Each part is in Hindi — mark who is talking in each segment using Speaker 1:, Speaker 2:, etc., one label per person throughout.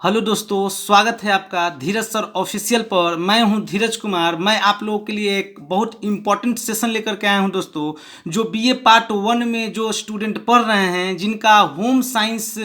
Speaker 1: हेलो दोस्तों, स्वागत है आपका धीरज सर ऑफिशियल पर। मैं हूं धीरज कुमार। मैं आप लोगों के लिए एक बहुत इंपॉर्टेंट सेशन लेकर के आया हूं दोस्तों। जो बीए पार्ट 1 में जो स्टूडेंट पढ़ रहे हैं, जिनका होम साइंस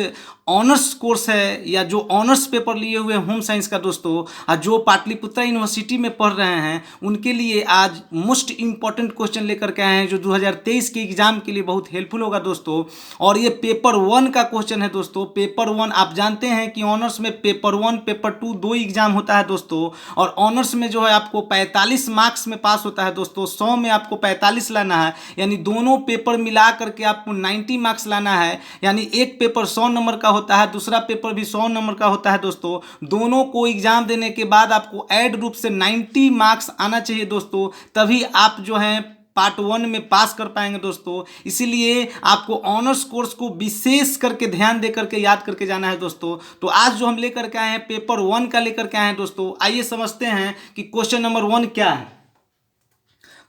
Speaker 1: ऑनर्स कोर्स है या जो ऑनर्स पेपर लिए हुए होम साइंस का दोस्तों, और जो पाटलिपुत्रा यूनिवर्सिटी में पढ़ रहे हैं, उनके लिए आज मोस्ट इंपॉर्टेंट क्वेश्चन लेकर के आए हैं जो 2023 के एग्जाम के लिए बहुत हेल्पफुल होगा दोस्तों। और ये पेपर 1 का क्वेश्चन है दोस्तों। पेपर 1 आप जानते हैं कि ऑनर्स में पेपर 1 पेपर 2 दो एग्जाम होता है दोस्तों। और ऑनर्स में जो है आपको 45 मार्क्स में पास होता है दोस्तों। 100 में आपको 45 लाना है, यानी दोनों पेपर मिला करके आपको 90 मार्क्स लाना है। यानी एक पेपर 100 नंबर का होता है, दूसरा पेपर भी 100 नंबर का होता है दोस्तों। दोनों को एग्जाम देने के बाद आपको ऐड रूप से 90 मार्क्स आना चाहिए दोस्तों, तभी आप जो है पार्ट 1 में पास कर पाएंगे दोस्तों। इसीलिए आपको ऑनर्स कोर्स को विशेष करके ध्यान दे करके याद करके जाना है दोस्तों। तो आज जो हम लेकर के आए हैं पेपर 1 का लेकर के आए हैं दोस्तों। आइए समझते हैं कि क्वेश्चन नंबर 1 क्या है।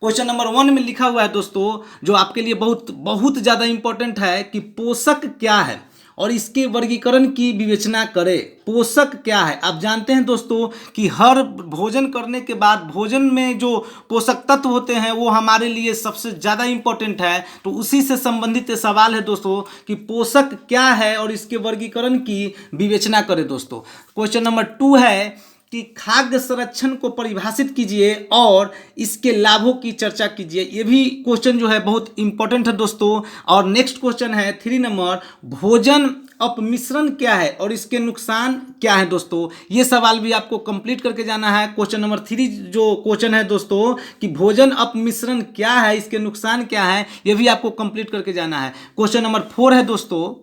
Speaker 1: क्वेश्चन नंबर 1 में लिखा हुआ है दोस्तों, जो आपके लिए बहुत बहुत ज़्यादा इंपॉर्टेंट है, कि पोषक क्या है और इसके वर्गीकरण की विवेचना करें। पोषक क्या है? आप जानते हैं दोस्तों कि हर भोजन करने के बाद भोजन में जो पोषक तत्व होते हैं वो हमारे लिए सबसे ज़्यादा इंपॉर्टेंट है। तो उसी से संबंधित सवाल है दोस्तों कि पोषक क्या है और इसके वर्गीकरण की विवेचना करें दोस्तों। क्वेश्चन नंबर 2 है कि खाद्य संरक्षण को परिभाषित कीजिए और इसके लाभों की चर्चा कीजिए। ये भी क्वेश्चन जो है बहुत इंपॉर्टेंट है दोस्तों। और नेक्स्ट क्वेश्चन है 3 नंबर, भोजन अपमिश्रण क्या है और इसके नुकसान क्या है दोस्तों। ये सवाल भी आपको कंप्लीट करके जाना है। क्वेश्चन नंबर 3 जो क्वेश्चन है दोस्तों कि भोजन अपमिश्रण क्या है, इसके नुकसान क्या है, ये भी आपको कंप्लीट करके जाना है। क्वेश्चन नंबर 4 है दोस्तों,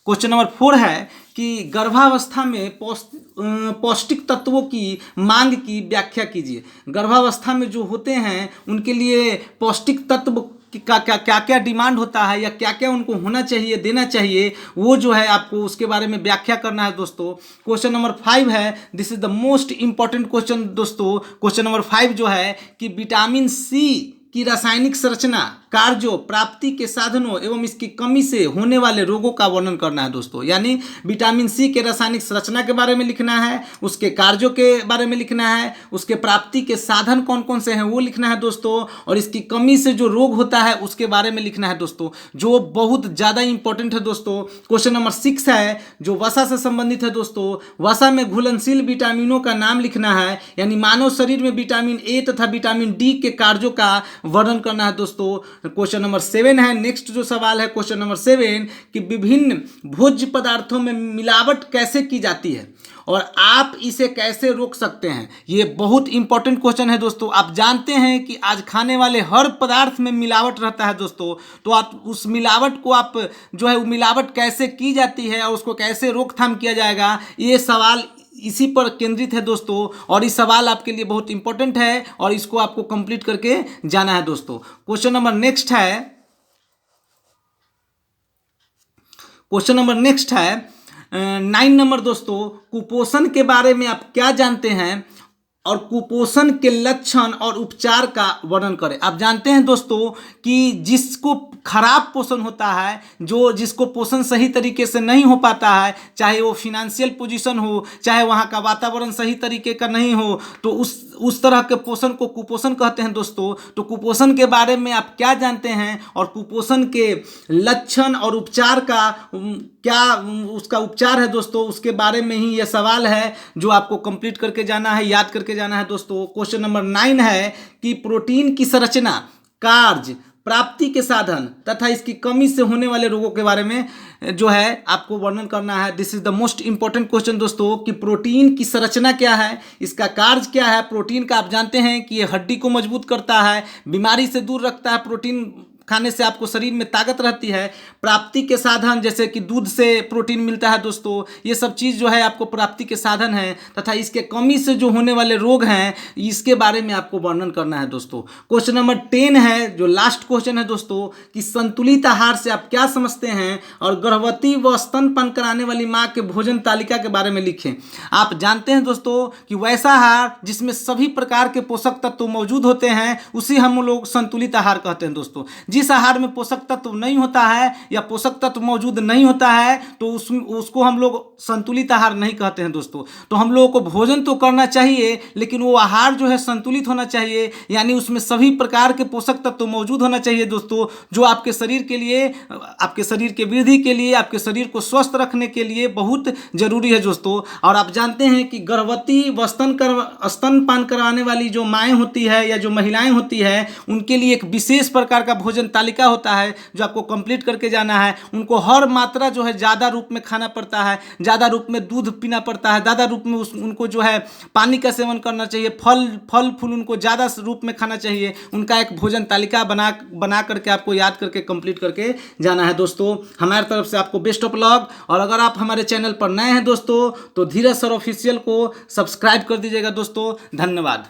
Speaker 1: क्वेश्चन नंबर 4 है कि गर्भावस्था में पौष्टिक तत्वों की मांग की व्याख्या कीजिए। गर्भावस्था में जो होते हैं उनके लिए पौष्टिक तत्व का क्या क्या डिमांड होता है या क्या क्या उनको होना चाहिए, देना चाहिए, वो जो है आपको उसके बारे में व्याख्या करना है दोस्तों। क्वेश्चन नंबर 5 है, this is the most important question दोस्तों। क्वेश्चन नंबर 5 जो है कि विटामिन सी की रासायनिक संरचना, कार्यों, प्राप्ति के साधनों एवं इसकी कमी से होने वाले रोगों का वर्णन करना है दोस्तों। यानी विटामिन सी के रासायनिक संरचना के बारे में लिखना है, उसके कार्यों के बारे में लिखना है, उसके प्राप्ति के साधन कौन कौन से हैं वो लिखना है दोस्तों, और इसकी कमी से जो रोग होता है उसके बारे में लिखना है दोस्तों, जो बहुत ज़्यादा इंपॉर्टेंट है दोस्तों। क्वेश्चन नंबर 6 है जो वसा से संबंधित है दोस्तों। वसा में घुलनशील विटामिनों का नाम लिखना है, यानी मानव शरीर में विटामिन ए तथा विटामिन डी के कार्यों का वर्णन करना है दोस्तों। क्वेश्चन नंबर 7 है, नेक्स्ट जो सवाल है क्वेश्चन नंबर 7 कि विभिन्न भोज्य पदार्थों में मिलावट कैसे की जाती है और आप इसे कैसे रोक सकते हैं। ये बहुत इंपॉर्टेंट क्वेश्चन है दोस्तों। आप जानते हैं कि आज खाने वाले हर पदार्थ में मिलावट रहता है दोस्तों। तो आप उस मिलावट को आप जो है मिलावट कैसे की जाती है और उसको कैसे रोकथाम किया जाएगा, ये सवाल इसी पर केंद्रित है दोस्तों। और ये सवाल आपके लिए बहुत इंपॉर्टेंट है और इसको आपको कंप्लीट करके जाना है दोस्तों। क्वेश्चन नंबर नेक्स्ट है, क्वेश्चन नंबर नेक्स्ट है 9 नंबर दोस्तों, कुपोषण के बारे में आप क्या जानते हैं और कुपोषण के लक्षण और उपचार का वर्णन करें। आप जानते हैं दोस्तों कि जिसको खराब पोषण होता है, जो जिसको पोषण सही तरीके से नहीं हो पाता है, चाहे वो फिनेंशियल पोजीशन हो, चाहे वहाँ का वातावरण सही तरीके का नहीं हो, तो उस तरह के पोषण को कुपोषण कहते हैं दोस्तों। तो कुपोषण के बारे में आप क्या जानते हैं और कुपोषण के लक्षण और उपचार का क्या उसका उपचार है दोस्तों, उसके बारे में ही यह सवाल है जो आपको कंप्लीट करके जाना है, याद करके जाना है दोस्तों। क्वेश्चन नंबर 9 है कि प्रोटीन की संरचना, कार्य, प्राप्ति के साधन तथा इसकी कमी से होने वाले रोगों के बारे में जो है आपको वर्णन करना है। This is the most important question दोस्तों कि प्रोटीन की संरचना क्या है, इसका कार्य क्या है। प्रोटीन का आप जानते हैं कि ये हड्डी को मजबूत करता है, बीमारी से दूर रखता है, प्रोटीन खाने से आपको शरीर में ताकत रहती है। प्राप्ति के साधन जैसे कि दूध से प्रोटीन मिलता है दोस्तों, ये सब चीज़ जो है आपको प्राप्ति के साधन है, तथा इसके कमी से जो होने वाले रोग हैं इसके बारे में आपको वर्णन करना है दोस्तों। क्वेश्चन नंबर 10 है जो लास्ट क्वेश्चन है दोस्तों कि संतुलित आहार से आप क्या समझते हैं और गर्भवती व स्तनपान कराने वाली माँ के भोजन तालिका के बारे में लिखें। आप जानते हैं दोस्तों कि वैसा आहार जिसमें सभी प्रकार के पोषक तत्व मौजूद होते हैं उसे हम लोग संतुलित आहार कहते हैं दोस्तों। जिस आहार में पोषक तत्व नहीं होता है या पोषक तत्व मौजूद नहीं होता है तो उसको हम लोग संतुलित आहार नहीं कहते हैं दोस्तों। तो हम लोगों को भोजन तो करना चाहिए, लेकिन वो आहार जो है संतुलित होना चाहिए, यानी उसमें सभी प्रकार के पोषक तत्व मौजूद होना चाहिए दोस्तों, जो आपके शरीर के लिए, आपके शरीर के वृद्धि के लिए, आपके शरीर को स्वस्थ रखने के लिए बहुत जरूरी है दोस्तों। और आप जानते हैं कि गर्भवती व स्तनपान करवाने वाली जो माएँ होती है या जो महिलाएं होती है, उनके लिए एक विशेष प्रकार का भोजन तालिका होता है जो आपको कंप्लीट करके जाना है। उनको हर मात्रा जो है ज़्यादा रूप में खाना पड़ता है, ज़्यादा रूप में दूध पीना पड़ता है, ज़्यादा रूप में उनको जो है पानी का सेवन करना चाहिए, फल फूल उनको ज़्यादा रूप में खाना चाहिए। उनका एक भोजन तालिका बना करके आपको याद करके कंप्लीट करके जाना है दोस्तों। हमारी तरफ से आपको बेस्ट ऑफ लक। और अगर आप हमारे चैनल पर नए हैं दोस्तों तो धीरज सर ऑफिशियल को सब्सक्राइब कर दीजिएगा दोस्तों। धन्यवाद।